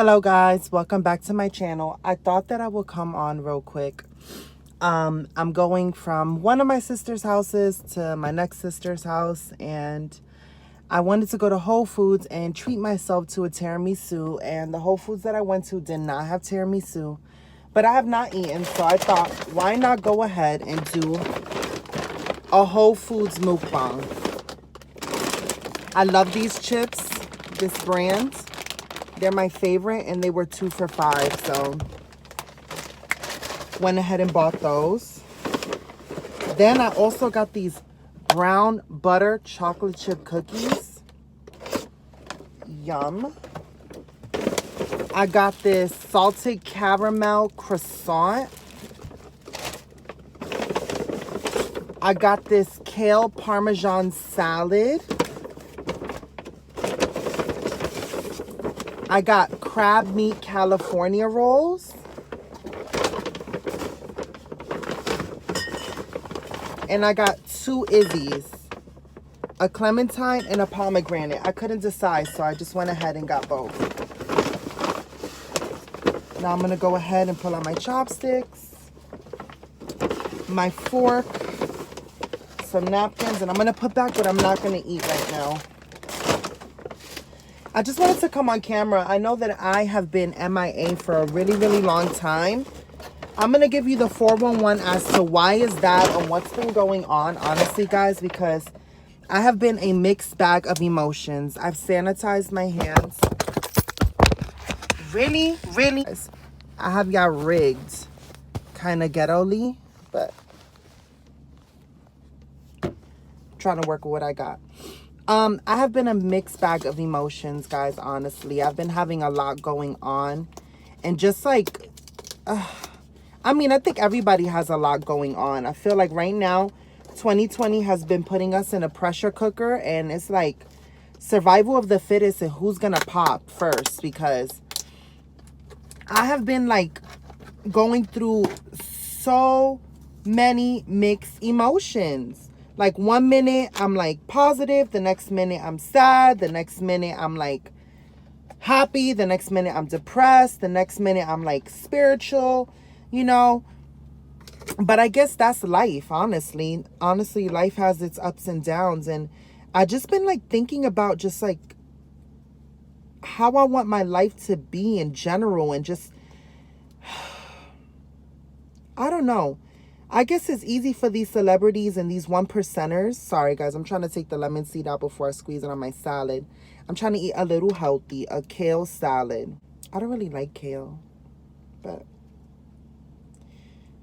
Hello guys, welcome back to my channel. I thought that I would come on real quick. I'm going from one of my sister's houses to my next sister's house, and I wanted to go to Whole Foods and treat myself to a tiramisu, and the Whole Foods that I went to did not have tiramisu, but I have not eaten, so I thought, why not go ahead and do a Whole Foods mukbang. I love these chips, this brand. They're my favorite, and they were 2 for $5, so went ahead and bought those. Then I also got these brown butter chocolate chip cookies. Yum. I got this salted caramel croissant. I got this kale parmesan salad. I got crab meat California rolls. And I got 2 Izzy's. A clementine and a pomegranate. I couldn't decide, so I just went ahead and got both. Now I'm going to go ahead and pull out my chopsticks, my fork, some napkins, and I'm going to put back what I'm not going to eat right now. I just wanted to come on camera. I know that I have been MIA for a really, really long time. I'm going to give you the 411 as to why is that and what's been going on, honestly, guys, because I have been a mixed bag of emotions. I've sanitized my hands. Really? I have y'all rigged. Kind of ghetto-ly, but trying to work with what I got. I have been a mixed bag of emotions, guys, honestly. I've been having a lot going on. And just like, I mean, I think everybody has a lot going on. I feel like right now, 2020 has been putting us in a pressure cooker. And it's like survival of the fittest and who's going to pop first. Because I have been like going through so many mixed emotions. Like 1 minute I'm like positive, the next minute I'm sad, the next minute I'm like happy, the next minute I'm depressed, the next minute I'm like spiritual, you know. But I guess that's life, honestly. Honestly, life has its ups and downs, and I just been like thinking about just like how I want my life to be in general, and just I don't know. I guess it's easy for these celebrities and these 1%ers. Sorry, guys. I'm trying to take the lemon seed out before I squeeze it on my salad. I'm trying to eat a little healthy. A kale salad. I don't really like kale. But,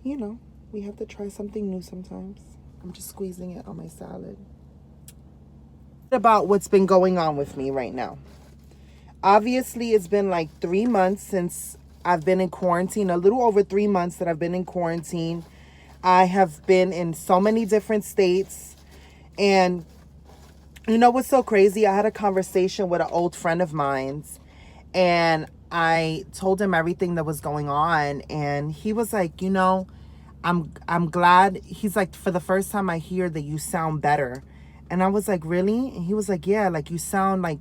you know, we have to try something new sometimes. I'm just squeezing it on my salad. About what's been going on with me right now. Obviously, it's been like 3 months since I've been in quarantine. A little over 3 months that I've been in quarantine. I have been in so many different states, and you know what's so crazy? I had a conversation with an old friend of mine's, and I told him everything that was going on, and he was like, you know, I'm glad. He's like, for the first time I hear that you sound better. And I was like, really? And he was like, yeah, like you sound like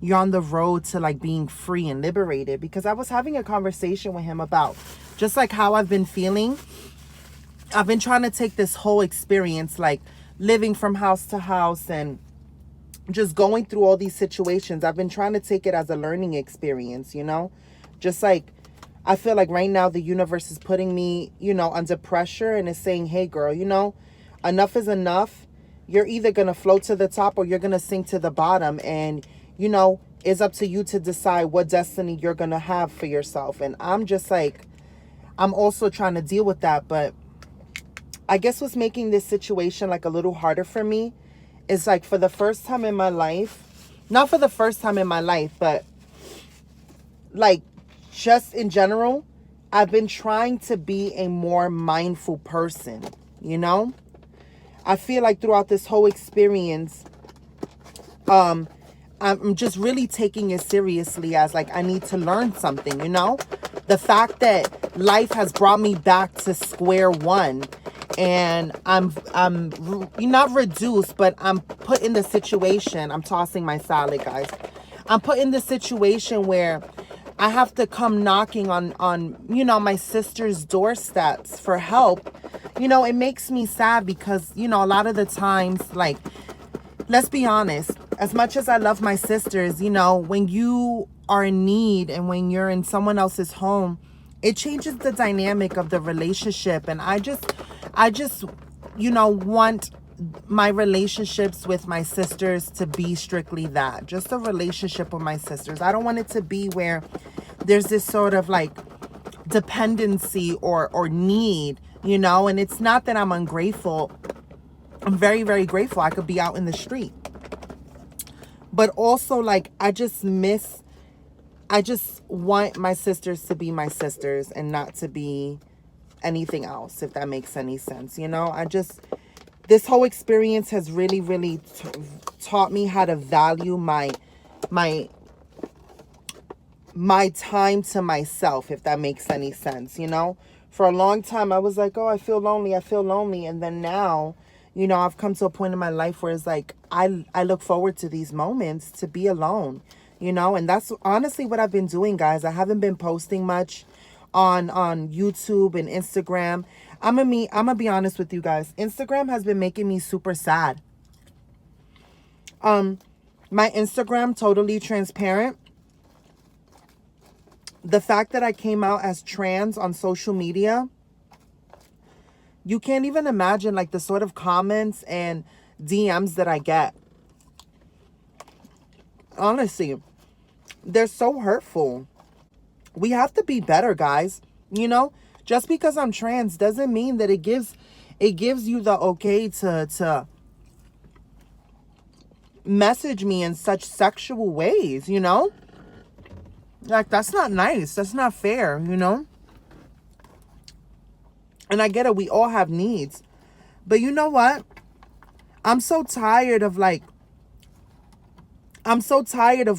you're on the road to like being free and liberated. Because I was having a conversation with him about just like how I've been feeling. I've been trying to take this whole experience, like living from house to house and just going through all these situations. I've been trying to take it as a learning experience, you know, just like I feel like right now the universe is putting me, you know, under pressure and is saying, hey, girl, you know, enough is enough. You're either going to float to the top or you're going to sink to the bottom. And, you know, it's up to you to decide what destiny you're going to have for yourself. And I'm just like, I'm also trying to deal with that. But I guess what's making this situation like a little harder for me is like for the first time in my life, not for the first time in my life, but like just in general, I've been trying to be a more mindful person, you know? I feel like throughout this whole experience, I'm just really taking it seriously as like I need to learn something, you know? The fact that life has brought me back to square one, and I'm not reduced, but I'm put in the situation. I'm tossing my salad, guys. I'm put in the situation where I have to come knocking on, you know, my sister's doorsteps for help. You know, it makes me sad because, you know, a lot of the times, like, let's be honest, as much as I love my sisters, you know, when you are in need and when you're in someone else's home, it changes the dynamic of the relationship. And I just, you know, want my relationships with my sisters to be strictly that, just a relationship with my sisters. I don't want it to be where there's this sort of like dependency or need, you know. And it's not that I'm ungrateful. I'm very, very grateful. I could be out in the street. But also, like, I just want my sisters to be my sisters and not to be anything else, if that makes any sense. You know, this whole experience has really, really taught me how to value my time to myself, if that makes any sense. You know, for a long time, I was like, oh, I feel lonely. And then now, you know, I've come to a point in my life where it's like, I look forward to these moments to be alone, you know. And that's honestly what I've been doing, guys. I haven't been posting much on YouTube and Instagram. I'm gonna be honest with you guys. Instagram has been making me super sad. My Instagram, totally transparent. The fact that I came out as trans on social media, you can't even imagine, like, the sort of comments and DMs that I get. Honestly, they're so hurtful. We have to be better, guys. You know, just because I'm trans doesn't mean that it gives you the okay to message me in such sexual ways, you know? Like, that's not nice. That's not fair, you know? And I get it. We all have needs. But you know what? I'm so tired of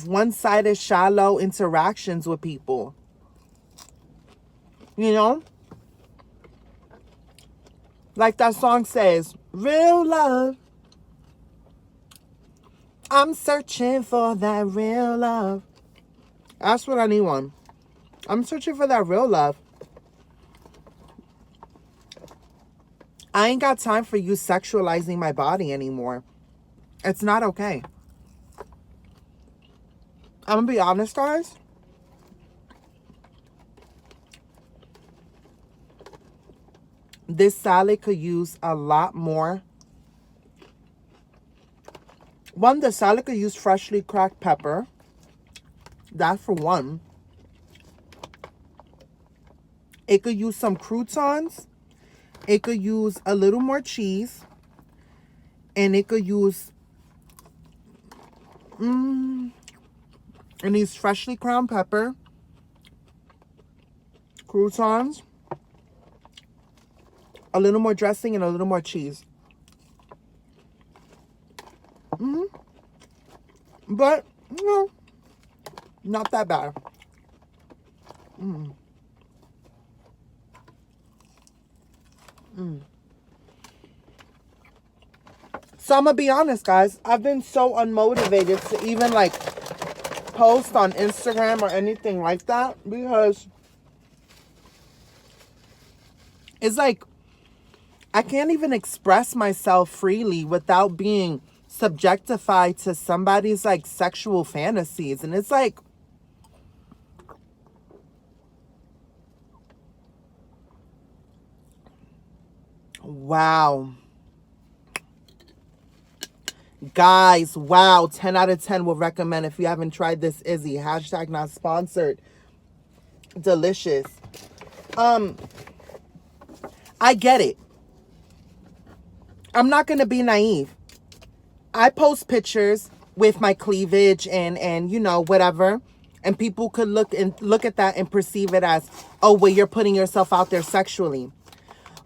one-sided, shallow interactions with people. You know? Like that song says, real love. I'm searching for that real love. That's what I need one. I'm searching for that real love. I ain't got time for you sexualizing my body anymore. It's not okay. I'm gonna be honest, guys. This salad could use a lot more. One, the salad could use freshly cracked pepper. That for one. It could use some croutons. It could use a little more cheese. And it could use it needs freshly ground pepper, croutons, a little more dressing, and a little more cheese. But, you know, not that bad. So I'm gonna be honest, guys. I've been so unmotivated to even like post on Instagram or anything like that because it's like I can't even express myself freely without being subjectified to somebody's like sexual fantasies. And it's like, wow. Guys, wow, 10 out of 10 will recommend. If you haven't tried this, Izzy. Hashtag not sponsored. Delicious. I get it. I'm not going to be naive. I post pictures with my cleavage and you know, whatever. And people could look at that and perceive it as, oh, well, you're putting yourself out there sexually.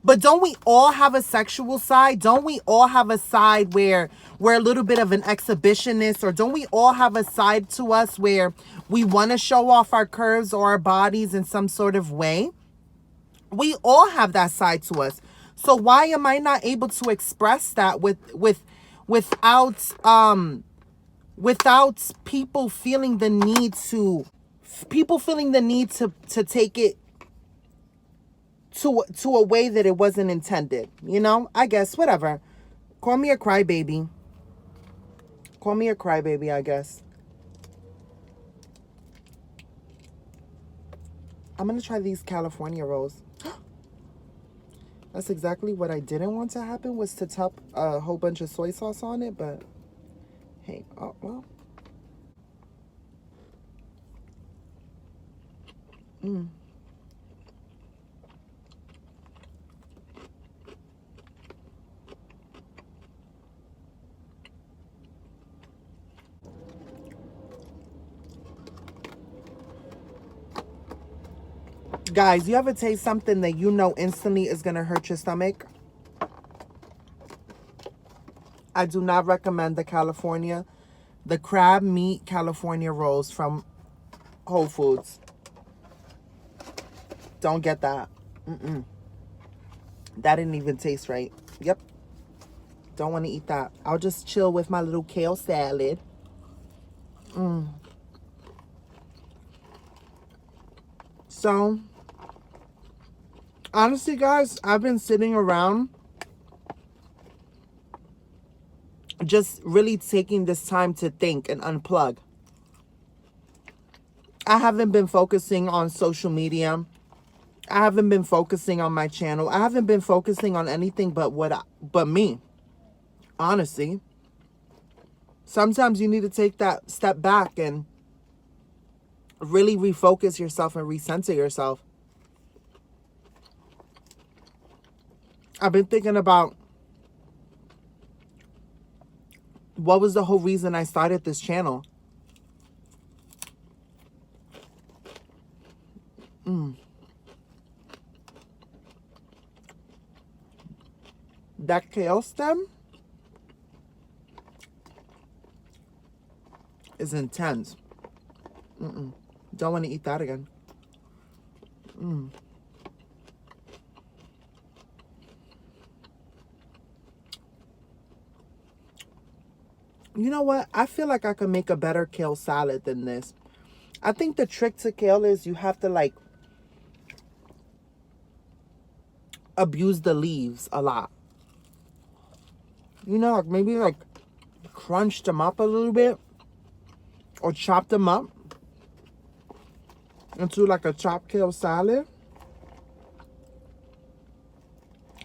But don't we all have a sexual side? Don't we all have a side where we're a little bit of an exhibitionist? Or don't we all have a side to us where we want to show off our curves or our bodies in some sort of way? We all have that side to us. So why am I not able to express that without people feeling the need to people feeling the need to take it to a way that it wasn't intended. You know, I guess, whatever. Call me a crybaby. Call me a crybaby, I guess. I'm going to try these California rolls. That's exactly what I didn't want to happen, was to top a whole bunch of soy sauce on it, but hey, oh, well. Guys, you ever taste something that you know instantly is going to hurt your stomach? I do not recommend the crab meat California rolls from Whole Foods. Don't get that. That didn't even taste right. Yep. Don't want to eat that. I'll just chill with my little kale salad. So, honestly, guys, I've been sitting around just really taking this time to think and unplug. I haven't been focusing on social media. I haven't been focusing on my channel. I haven't been focusing on anything but me. Honestly. Sometimes you need to take that step back and really refocus yourself and recenter yourself. I've been thinking about what was the whole reason I started this channel. That kale stem is intense. Don't want to eat that again. You know what? I feel like I could make a better kale salad than this. I think the trick to kale is you have to like abuse the leaves a lot. You know, like maybe like crunch them up a little bit or chop them up into like a chopped kale salad.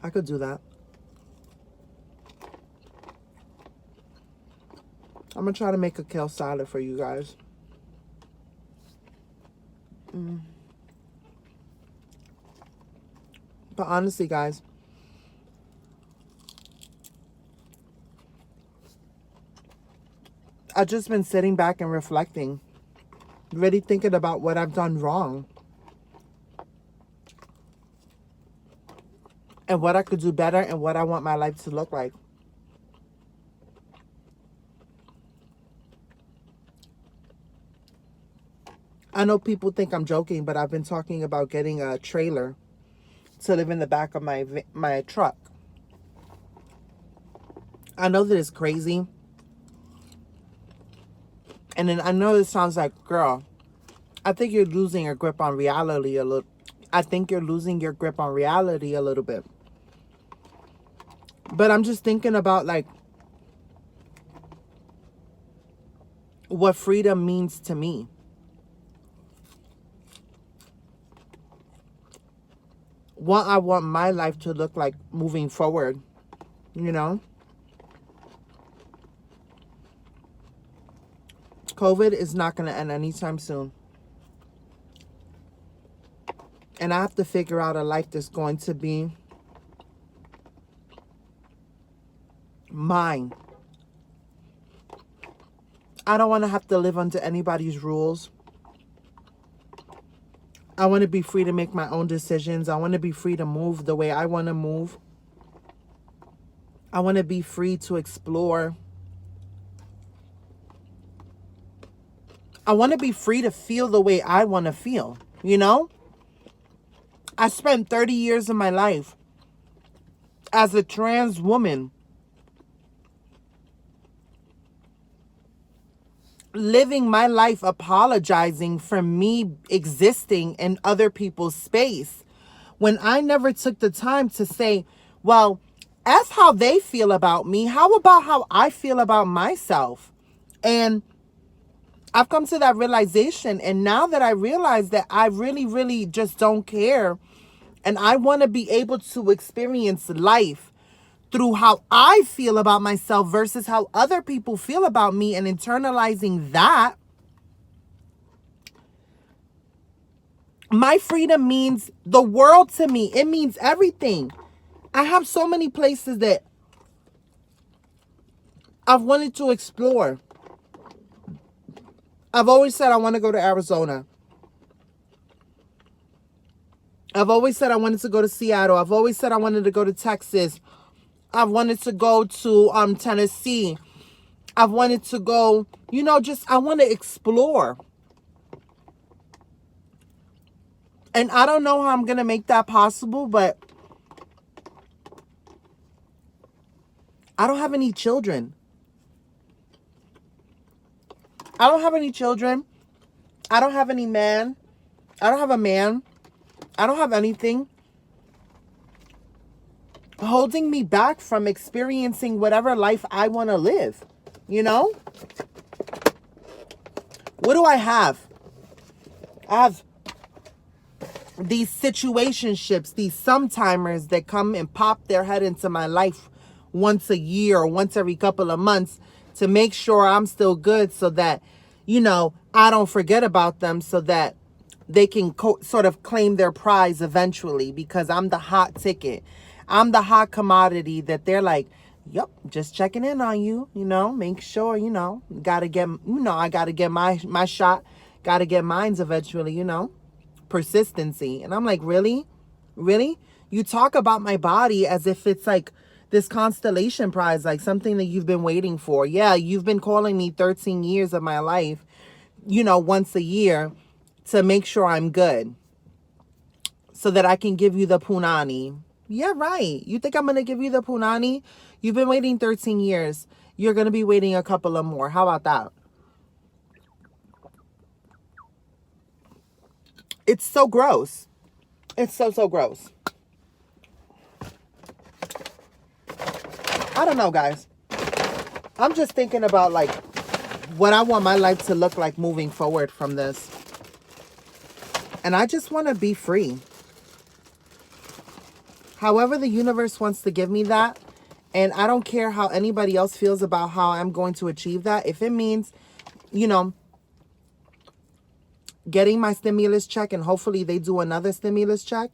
I could do that. I'm going to try to make a kale salad for you guys. But honestly, guys, I've just been sitting back and reflecting, really thinking about what I've done wrong and what I could do better and what I want my life to look like. I know people think I'm joking, but I've been talking about getting a trailer to live in the back of my truck. I know that it's crazy. And then I know it sounds like, girl, I think you're losing your grip on reality a little. I think you're losing your grip on reality a little bit. But I'm just thinking about like what freedom means to me. What I want my life to look like moving forward, you know? COVID is not going to end anytime soon. And I have to figure out a life that's going to be mine. I don't want to have to live under anybody's rules. I want to be free to make my own decisions. I want to be free to move the way I want to move. I want to be free to explore. I want to be free to feel the way I want to feel, you know? I spent 30 years of my life as a trans woman living my life apologizing for me existing in other people's space when I never took the time to say, well, F how they feel about me. How about how I feel about myself? And I've come to that realization. And now that I realize that I really, really just don't care, and I want to be able to experience life through how I feel about myself versus how other people feel about me, and internalizing that, my freedom means the world to me. It means everything. I have so many places that I've wanted to explore. I've always said I want to go to Arizona. I've always said I wanted to go to Seattle. I've always said I wanted to go to Texas. I've wanted to go to Tennessee. I've wanted to go, just I want to explore. And I don't know how I'm going to make that possible, but I don't have any children. I don't have any children. I don't have any man. I don't have a man. I don't have anything holding me back from experiencing whatever life I want to live. What do I have? I have these situationships, these sometimers that come and pop their head into my life once a year or once every couple of months to make sure I'm still good, so that, I don't forget about them, so that they can sort of claim their prize eventually, because I'm the hot ticket. I'm the hot commodity that they're like, yep, just checking in on you, make sure, gotta get, I gotta get my shot, gotta get mines eventually, persistency. And I'm like, really? Really? You talk about my body as if it's like this constellation prize, like something that you've been waiting for. Yeah, you've been calling me 13 years of my life, once a year to make sure I'm good so that I can give you the punani. Yeah, right. You think I'm going to give you the punani? You've been waiting 13 years. You're going to be waiting a couple of more. How about that? It's so gross. It's so gross. I don't know, guys. I'm just thinking about like what I want my life to look like moving forward from this. And I just want to be free. However the universe wants to give me that. And I don't care how anybody else feels about how I'm going to achieve that. If it means, getting my stimulus check and hopefully they do another stimulus check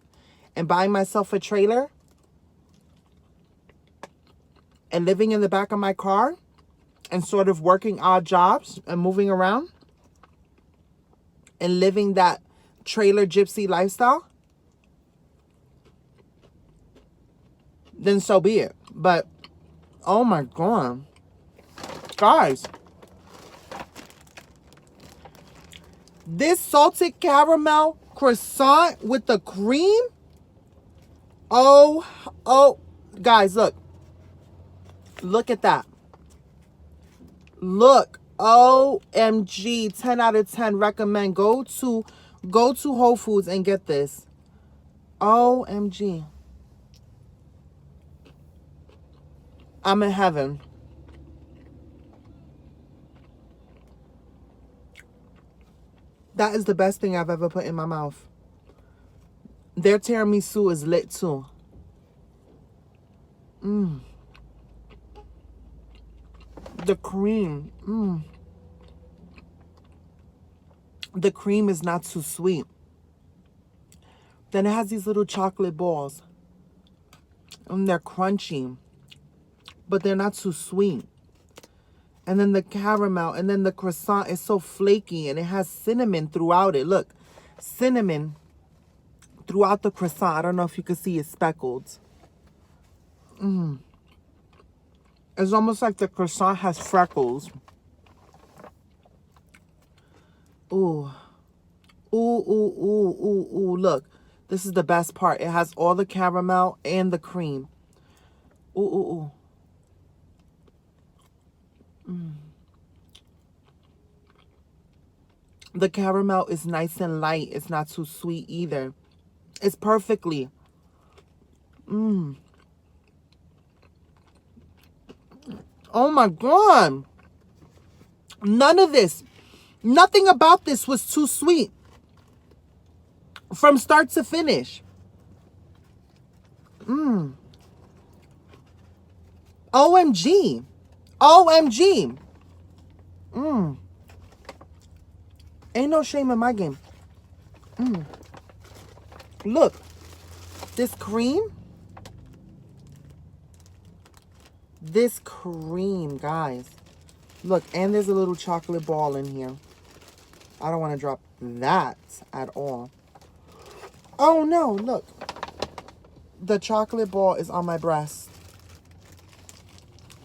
and buying myself a trailer and living in the back of my car and sort of working odd jobs and moving around and living that trailer gypsy lifestyle, then so be it. But, oh my God. Guys. This salted caramel croissant with the cream. Oh, guys, look. Look at that. Look. OMG. 10 out of 10. Recommend. Go to Whole Foods and get this. OMG. I'm in heaven. That is the best thing I've ever put in my mouth. Their tiramisu is lit too. The cream. The cream is not too sweet. Then it has these little chocolate balls. And they're crunchy. But they're not too sweet. And then the caramel. And then the croissant is so flaky. And it has cinnamon throughout it. Look. Cinnamon throughout the croissant. I don't know if you can see it speckled. It's almost like the croissant has freckles. Ooh. Ooh. Look. This is the best part. It has all the caramel and the cream. Ooh. The caramel is nice and light. It's not too sweet either. It's perfectly. Oh my God. None of this. Nothing about this was too sweet. From start to finish. OMG. OMG. Ain't no shame in my game. Look. This cream. This cream, guys. Look, and there's a little chocolate ball in here. I don't want to drop that at all. Oh, no, look. The chocolate ball is on my breast.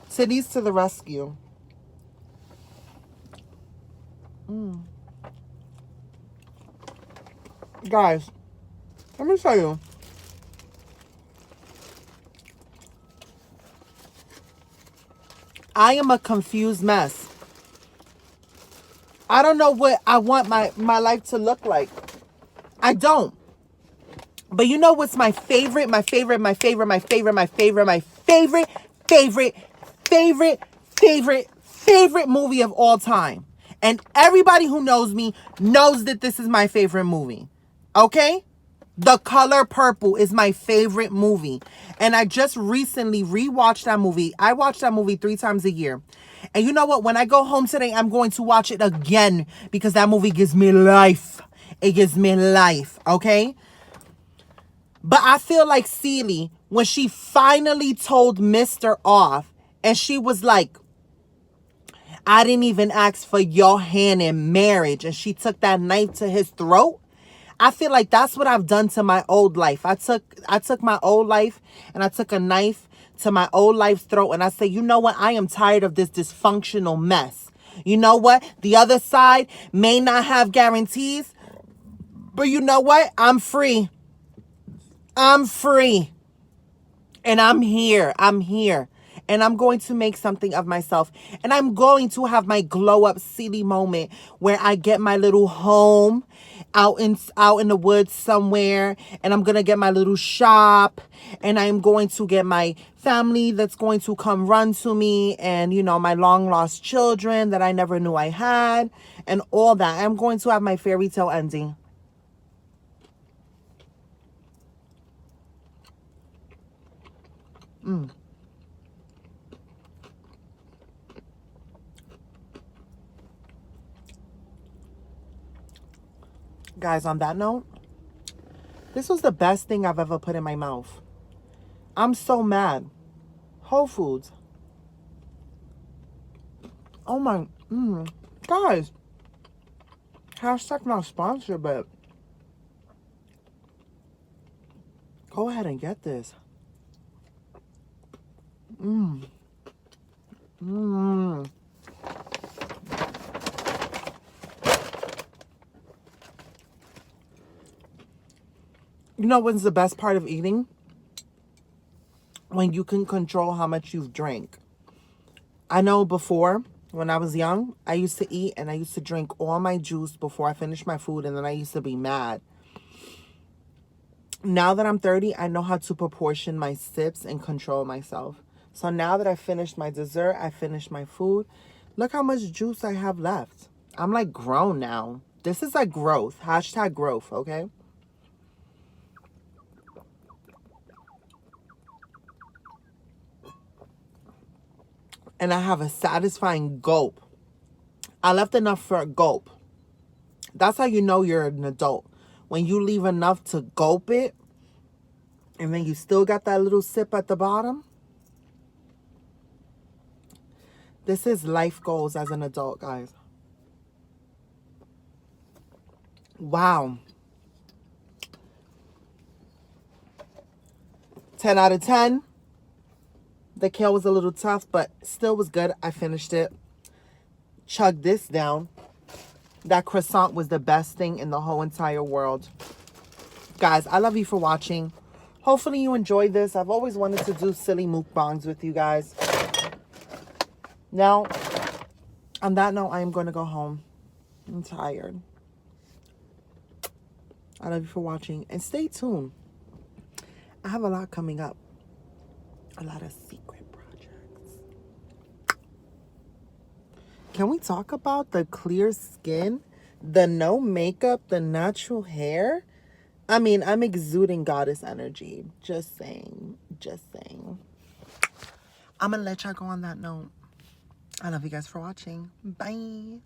Titties to the rescue. Guys, let me show you. I am a confused mess. I don't know what I want my life to look like. I don't. But you know what's my favorite movie of all time? And everybody who knows me knows that this is my favorite movie. Okay? The Color Purple is my favorite movie. And I just recently rewatched that movie. I watch that movie 3 times a year. And you know what? When I go home today, I'm going to watch it again because that movie gives me life. It gives me life, okay? But I feel like Celie, when she finally told Mr. off, and she was like, I didn't even ask for your hand in marriage, and she took that knife to his throat. I feel like that's what I've done to my old life. I took my old life and I took a knife to my old life's throat, and I say, you know what? I am tired of this dysfunctional mess. You know what? The other side may not have guarantees, but you know what? I'm free. I'm free. And I'm here. I'm here. And I'm going to make something of myself. And I'm going to have my glow up Celie moment where I get my little home out in the woods somewhere. And I'm going to get my little shop. And I'm going to get my family that's going to come run to me. And, you know, my long lost children that I never knew I had. And all that. I'm going to have my fairy tale ending. Guys, on that note, this was the best thing I've ever put in my mouth. I'm so mad. Whole Foods. Oh my, guys. Hashtag not sponsored, but go ahead and get this. You know what's the best part of eating? When you can control how much you've drank. I know before, when I was young, I used to eat and I used to drink all my juice before I finished my food, and then I used to be mad. Now that I'm 30, I know how to proportion my sips and control myself. So now that I finished my dessert, I finished my food, look how much juice I have left. I'm like grown now. This is like growth. Hashtag growth, okay? And I have a satisfying gulp. I left enough for a gulp. That's how you know you're an adult. When you leave enough to gulp it, and then you still got that little sip at the bottom. This is life goals as an adult, guys. Wow. 10 out of 10. The kale was a little tough, but still was good. I finished it. Chugged this down. That croissant was the best thing in the whole entire world. Guys, I love you for watching. Hopefully you enjoyed this. I've always wanted to do silly mukbangs with you guys. Now, on that note, I am going to go home. I'm tired. I love you for watching. And stay tuned. I have a lot coming up. A lot of secret projects. Can we talk about the clear skin? The no makeup, the natural hair? I mean, I'm exuding goddess energy. Just saying. Just saying. I'm going to let y'all go on that note. I love you guys for watching. Bye.